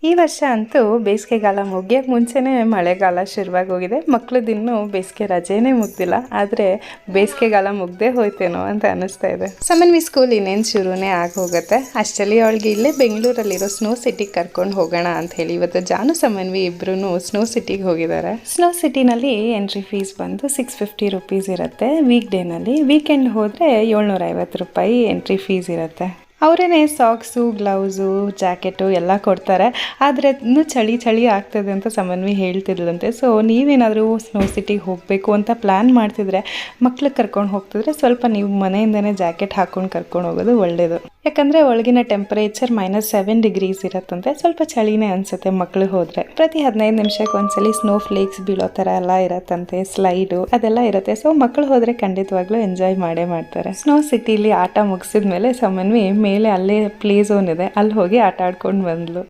ಈ ವರ್ಷ ಅಂತೂ ಬೇಸಿಗೆಗಾಲ ಮುಗಿಯೋಕ್ಕೆ ಮುಂಚೆನೇ ಮಳೆಗಾಲ ಶುರುವಾಗಿ ಹೋಗಿದೆ. ಮಕ್ಳದ್ದು ಇನ್ನೂ ಬೇಸಿಗೆ ರಜೆನೇ ಮುಗ್ದಿಲ್ಲ, ಆದರೆ ಬೇಸಿಗೆಗಾಲ ಮುಗ್ದೇ ಹೋಯ್ತೇನೋ ಅಂತ ಅನ್ನಿಸ್ತಾ ಇದೆ. ಸಮನ್ವಿ ಸ್ಕೂಲ್ ಇನ್ನೇನು ಶುರುನೇ ಆಗಿ ಹೋಗುತ್ತೆ. ಅಷ್ಟರಲ್ಲಿ ಅವಳಿಗೆ ಇಲ್ಲೇ ಬೆಂಗಳೂರಲ್ಲಿರೋ ಸ್ನೋ ಸಿಟಿಗೆ ಕರ್ಕೊಂಡು ಹೋಗೋಣ ಅಂತ ಹೇಳಿ ಇವತ್ತು ಜಾನು ಸಮನ್ವಿ ಇಬ್ಬರೂ ಸ್ನೋ ಸಿಟಿಗೆ ಹೋಗಿದ್ದಾರೆ. ಸ್ನೋ ಸಿಟಿನಲ್ಲಿ ಎಂಟ್ರಿ ಫೀಸ್ ಬಂದು 650 ರುಪೀಸ್ ಇರುತ್ತೆ ವೀಕ್ ಡೇನಲ್ಲಿ. ವೀಕೆಂಡ್ ಹೋದರೆ 750 ರೂಪಾಯಿ ಎಂಟ್ರಿ ಫೀಸ್ ಇರುತ್ತೆ. ಅವರೇನೆ ಸಾಕ್ಸು, ಗ್ಲೌಸು, ಜಾಕೆಟು ಎಲ್ಲ ಕೊಡ್ತಾರೆ. ಆದರೆ ಇನ್ನೂ ಚಳಿ ಆಗ್ತದೆ ಅಂತ ಸಮನ್ವಿ ಹೇಳ್ತಿದ್ಲಂತೆ. ಸೊ ನೀವೇನಾದರೂ ಸ್ನೋ ಸಿಟಿಗೆ ಹೋಗಬೇಕು ಅಂತ ಪ್ಲ್ಯಾನ್ ಮಾಡ್ತಿದ್ರೆ, ಮಕ್ಳಿಗೆ ಕರ್ಕೊಂಡು ಹೋಗ್ತಿದ್ರೆ ಸ್ವಲ್ಪ ನೀವು ಮನೆಯಿಂದನೇ ಜಾಕೆಟ್ ಹಾಕ್ಕೊಂಡು ಕರ್ಕೊಂಡು ಹೋಗೋದು ಒಳ್ಳೆಯದು. ಯಾಕಂದರೆ ಒಳಗಿನ ಟೆಂಪರೇಚರ್ -7 ಡಿಗ್ರೀಸ್ ಇರುತ್ತಂತೆ. ಸ್ವಲ್ಪ ಚಳಿನೇ ಅನಿಸುತ್ತೆ ಮಕ್ಕಳು ಹೋದರೆ. ಪ್ರತಿ 15 ನಿಮಿಷಕ್ಕೆ ಒಂದ್ಸಲಿ ಸ್ನೋ ಫ್ಲೇಕ್ಸ್ ಬೀಳೋ ಥರ ಎಲ್ಲ ಇರತ್ತಂತೆ, ಸ್ಲೈಡು ಅದೆಲ್ಲ ಇರುತ್ತೆ. ಸೊ ಮಕ್ಕಳು ಹೋದರೆ ಖಂಡಿತವಾಗ್ಲೂ ಎಂಜಾಯ್ ಮಾಡೇ ಮಾಡ್ತಾರೆ. ಸ್ನೋ ಸಿಟಿಲಿ ಆಟ ಮುಗಿಸಿದ ಮೇಲೆ ಸಮನ್ವಿ ಮೇಲೆ ಅಲ್ಲೇ ಪ್ಲೇ ಝೋನ್ ಇದೆ, ಅಲ್ಲಿ ಹೋಗಿ ಆಟ ಆಡ್ಕೊಂಡು ಬಂದ್ಲು.